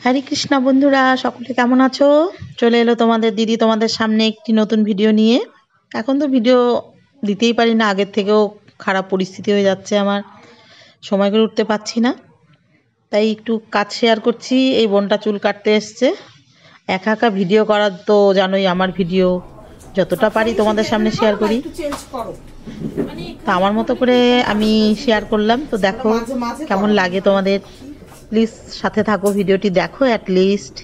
হরে কৃষ্ণা বন্ধুরা, সকলে কেমন আছো? চলে এলো তোমাদের দিদি তোমাদের সামনে একটি নতুন ভিডিও নিয়ে। এখন তো ভিডিও দিতেই পারি না, আগের থেকেও খারাপ পরিস্থিতি হয়ে যাচ্ছে, আমার সময় করে উঠতে পারছি না, তাই একটু কাজ শেয়ার করছি। এই বোনটা চুল কাটতে এসছে, একা একা ভিডিও করার তো জানোই, আমার ভিডিও যতটা পারি তোমাদের সামনে শেয়ার করি, তা আমার মতো করে আমি শেয়ার করলাম। তো দেখো কেমন লাগে তোমাদের, প্লিজ সাথে থাকো, ভিডিওটি দেখো অ্যাটলিস্ট।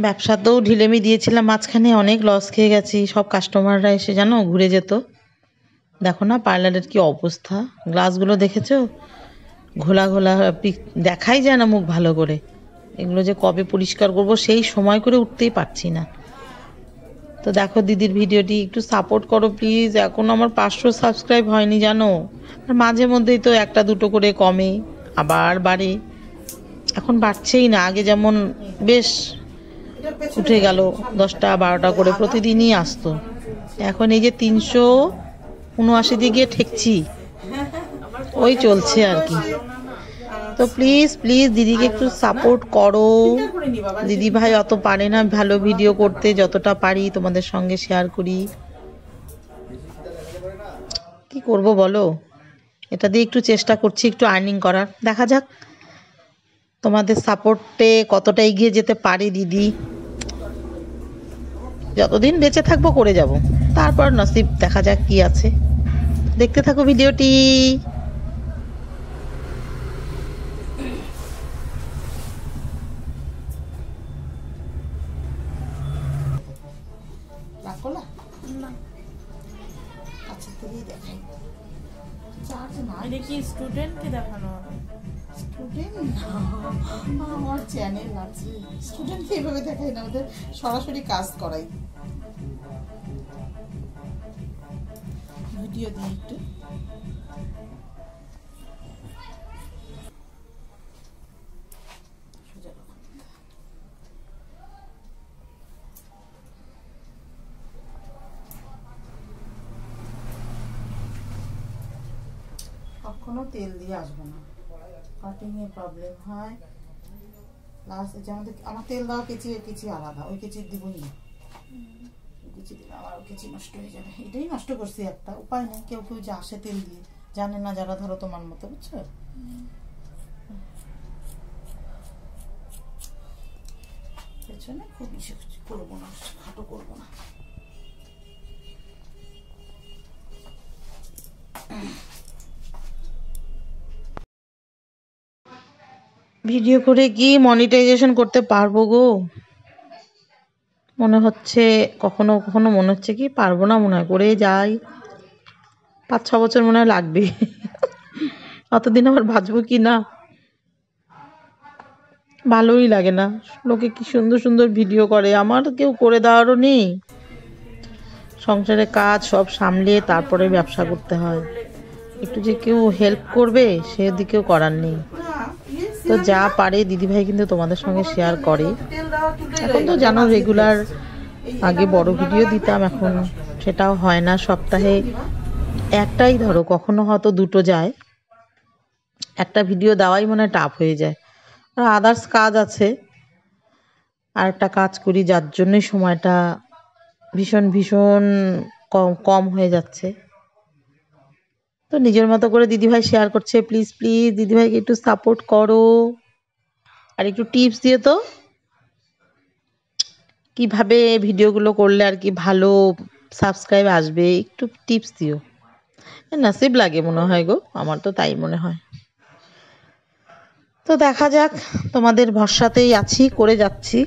ব্যবসাতেও ঢিলেমি দিয়েছিলাম মাঝখানে, অনেক লস খেয়ে গেছি। সব কাস্টমাররা এসে জানো ঘুরে যেত। দেখো না পার্লারের কি অবস্থা, গ্লাসগুলো দেখেছো, ঘোলা ঘোলা, দেখাই যায় না মুখ ভালো করে। এগুলো যে কবে পরিষ্কার করব সেই সময় করে উঠতেই পারছি না। তো দেখো দিদির ভিডিওটি একটু সাপোর্ট করো প্লিজ। এখন আমার 500 সাবস্ক্রাইব হয়নি জানো, আর মাঝে মধ্যেই তো একটা দুটো করে কমে আবার বাড়ে, এখন বাড়ছেই না। আগে যেমন বেশ উঠে গেল 10টা 12টা করে প্রতিদিনই আসতো, এখন এই যে 379 দিকে ঠেকছি, ওই চলছে আর কি। তো প্লিজ প্লিজ দিদিকে একটু সাপোর্ট করো। দিদি ভাই অত পারে না ভালো ভিডিও করতে, যতটা পারি তোমাদের সঙ্গে শেয়ার করি। কি করব বলো, এটা দিয়ে একটু চেষ্টা করছি একটু আর্নিং করার, দেখা যাক তোমাদের সাপোর্টে কতটা এগিয়ে যেতে পারে দিদি। যতদিন বেঁচে থাকবো করে যাব, তারপর নসিব, দেখা যাক কি আছে। দেখতে থাকো ভিডিওটি। স্টুডেন্টকে দেখানো হবে, আমার চ্যানেল আছে, স্টুডেন্টকে এইভাবে দেখাই না, ওদের সরাসরি কাজ করাই ভিডিও দিয়ে একটু। কখনো তেল দিয়ে আসবো না, কাটিং এ প্রবলেম হয়। লাস্ট যে আমার তেল দেওয়া কেচি আলাদা, ওই কেচি দিবই না, কেচি দিলে আমার কেচি নষ্ট হয়ে যাবে। এটাই নষ্ট করছি, একটা উপায় নেই। কেউ কেউ যে আসে তেল দিয়ে, জানে না যারা, ধরো তোমার মতো, বুঝছো? পেছনে খুব ইসে করবো না, খাটো করবো না। ভিডিও করে কি মনিটাইজেশন করতে পারবো গো? মনে হচ্ছে, কখনো কখনো মনে হচ্ছে কি পারবো না, মনে হয় করে যাই, 5-6 বছর মনে হয় লাগবে। অতদিন আবার বাঁচবো কি না, ভালোই লাগে না। লোকে কি সুন্দর সুন্দর ভিডিও করে, আমার কেউ করে দেওয়ারও নেই। সংসারে কাজ সব সামলিয়ে তারপরে ব্যবসা করতে হয়, একটু যে কেউ হেল্প করবে সেদিকেও করার নেই। তো যা পারে দিদিভাই কিন্তু তোমাদের সঙ্গে শেয়ার করে। এখন তো জানো রেগুলার, আগে বড় ভিডিও দিতাম, এখন সেটাও হয় না। সপ্তাহে একটাই, ধরো কখনো হয়তো দুটো যায়, একটা ভিডিও দেওয়াই মনে হয় টাফ হয়ে যায়। আর আদার্স কাজ আছে, আর একটা কাজ করি, যার জন্যই সময়টা ভীষণ ভীষণ কম হয়ে যাচ্ছে। তো নিজের মতো করে দিদিভাই শেয়ার করছে, প্লিজ প্লিজ দিদিভাইকে একটু সাপোর্ট করো, আর একটু টিপস দিয়ে তো কিভাবে ভিডিওগুলো করলে আর কি ভালো সাবস্ক্রাইব আসবে, একটু টিপস দিও। নসিব লাগে মনে হয় গো, আমার তো তাই মনে হয়। তো দেখা যাক, তোমাদের ভরসাতেই আছি, করে যাচ্ছি,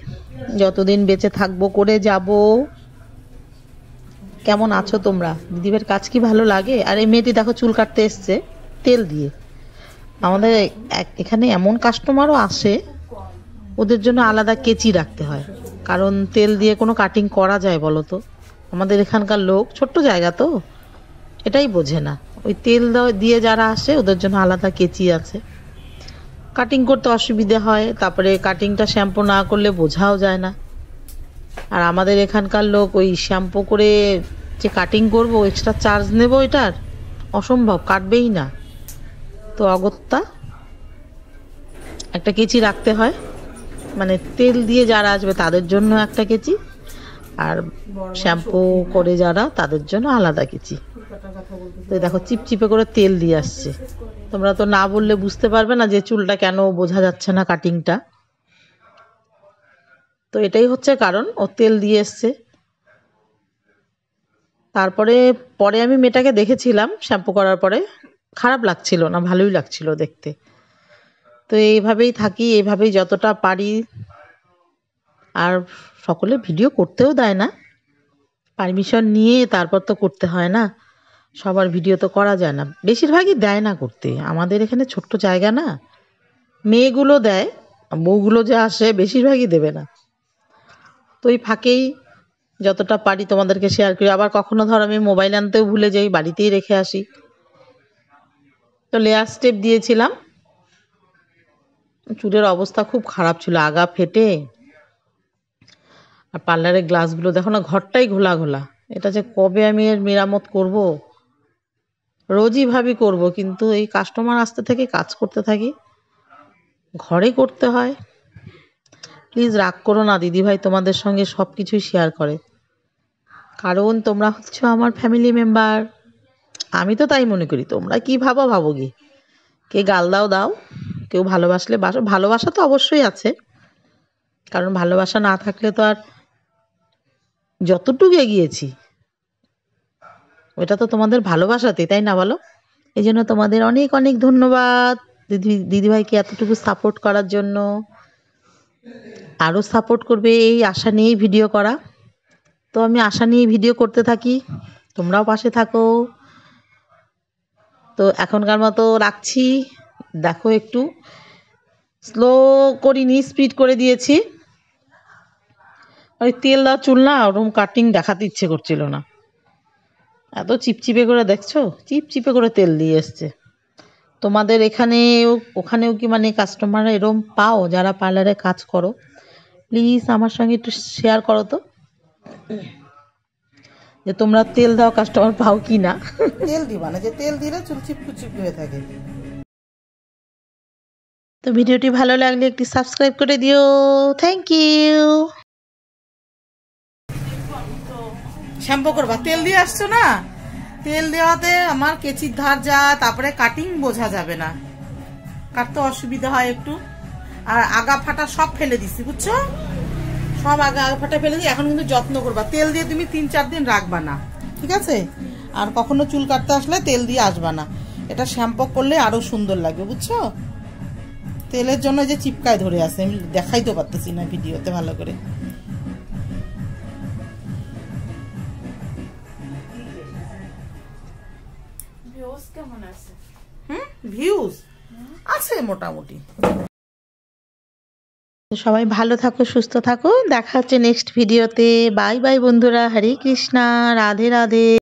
যতদিন বেঁচে থাকবো করে যাব। কেমন আছো তোমরা? দিদিভাইয়ের কাজ কি ভালো লাগে? আর এই মেয়েটি দেখো চুল কাটতে এসছে তেল দিয়ে। আমাদের এখানে এমন কাস্টমারও আসে, ওদের জন্য আলাদা কেচি রাখতে হয়, কারণ তেল দিয়ে কোনো কাটিং করা যায় বলো তো? আমাদের এখানকার লোক, ছোট্ট জায়গা তো, এটাই বোঝে না। ওই তেল দিয়ে যারা আসে ওদের জন্য আলাদা কেচি আছে, কাটিং করতে অসুবিধে হয়, তারপরে কাটিংটা শ্যাম্পু না করলে বোঝাও যায় না। আর আমাদের এখানকার লোক ওই শ্যাম্পু করে যে কাটিং করব এক্সট্রা চার্জ নেব, এটার অসম্ভব, কাটবেই না। তো অগত্যা একটা কেচি রাখতে হয়, মানে তেল দিয়ে যারা আসবে তাদের জন্য একটা কেচি, আর শ্যাম্পু করে যারা তাদের জন্য আলাদা কেচি। তো দেখো চিপচিপে করে তেল দিয়ে আসছে। তোমরা তো না বললে বুঝতে পারবে না যে চুলটা কেন বোঝা যাচ্ছে না কাটিংটা। তো এটাই হচ্ছে কারণ, ও তেল দিয়ে এসছে। তারপরে পরে আমি মেয়েটাকে দেখেছিলাম শ্যাম্পু করার পরে, খারাপ লাগছিল না, ভালোই লাগছিল দেখতে। তো এইভাবেই থাকি, এইভাবেই যতটা পারি। আর সকলে ভিডিও করতেও দেয় না, পারমিশন নিয়ে তারপর তো করতে হয় না, সবার ভিডিও তো করা যায় না, বেশিরভাগই দেয় না করতে। আমাদের এখানে ছোট্ট জায়গা না, মেয়েগুলো দেয়, বউগুলো যে আসে বেশিরভাগই দেবে না। তো এই ফাঁকেই যতটা পারি তোমাদেরকে শেয়ার করি। আবার কখনো ধর আমি মোবাইল আনতেও ভুলে যাই, বাড়িতেই রেখে আসি। তো লেয়ার স্টেপ দিয়েছিলাম, চুলের অবস্থা খুব খারাপ ছিল, আগা ফেটে। আর পার্লারের গ্লাসগুলো দেখো না, ঘরটাই ঘোলা ঘোলা। এটা যে কবে আমি এর মেরামত করব, রোজই ভাবি করব, কিন্তু এই কাস্টমার আসতে থেকে কাজ করতে থাকি, ঘরে করতে হয়। প্লিজ রাগ করো না দিদিভাই, তোমাদের সঙ্গে সব কিছুই শেয়ার করে, কারণ তোমরা হচ্ছ আমার ফ্যামিলি মেম্বার। আমি তো তাই মনে করি, তোমরা কি ভাবো ভাবো গি, কে গাল দাও দাও, কেউ ভালোবাসলে বাসো। ভালোবাসা তো অবশ্যই আছে, কারণ ভালোবাসা না থাকলে তো আর যতটুকু এগিয়েছি ওটা তো তোমাদের ভালোবাসাতে, তাই না বলো? এই জন্য তোমাদের অনেক অনেক ধন্যবাদ দিদিভাইকে এতটুকু সাপোর্ট করার জন্য। আরও সাপোর্ট করবে এই আশা নিয়েই ভিডিও করা। তো আমি আশা নিয়ে ভিডিও করতে থাকি, তোমরাও পাশে থাকো। তো এখনকার মতো রাখছি। দেখো একটু স্লো করিনি, স্পিড করে দিয়েছি। ওই তেল দেওয়া চুল না, ওরকম কাটিং দেখাতে ইচ্ছে করছিল না, এত চিপচিপে করে, দেখছো চিপচিপে করে তেল দিয়ে এসছে। তোমাদের এখানেও ওখানেও কি মানে কাস্টমাররা এরম পাও যারা পার্লারে কাজ করো? প্লিজ আমার সঙ্গে একটু শেয়ার করো তো, যে তোমরা তেল দাও কাস্টমার পাও কি না। তেল দিবা না, যে তেল দিলে চুল চিপকু চিপকু হয়ে থাকে। তো ভিডিওটি ভালো লাগলে একটি সাবস্ক্রাইব করে দিও। Thank you. শ্যাম্পু করবা, তেল দিয়ে আসছো না, তেল দেওয়াতে আমার কেচির ধার যা, তারপরে কাটিং বোঝা যাবে না, কাটতে অসুবিধা হয় একটু। আর আগা ফাটা সব ফেলে দিছি, বুঝছো, সব আগা ফাটা ফেলে দিই। এখন কিন্তু যত্ন করবা, তেল দিয়ে তুমি 3-4 দিন রাখবা না, ঠিক আছে? আর কখনো চুল কাটতে আসলে তেল দিয়ে আসবা না, এটা শ্যাম্পু করলে আরো সুন্দর লাগবে, বুঝছো? তেলের জন্য যে চিপকায় ধরে আছে, আমি দেখাইতে পারতেছি না ভিডিওতে ভালো করে। ভিউজ আছে মোটামুটি। সবাই ভালো থাকো, সুস্থ থাকো, দেখা হচ্ছে নেক্সট ভিডিওতে। বাই বাই বন্ধুরা, হরে কৃষ্ণা, রাধে রাধে।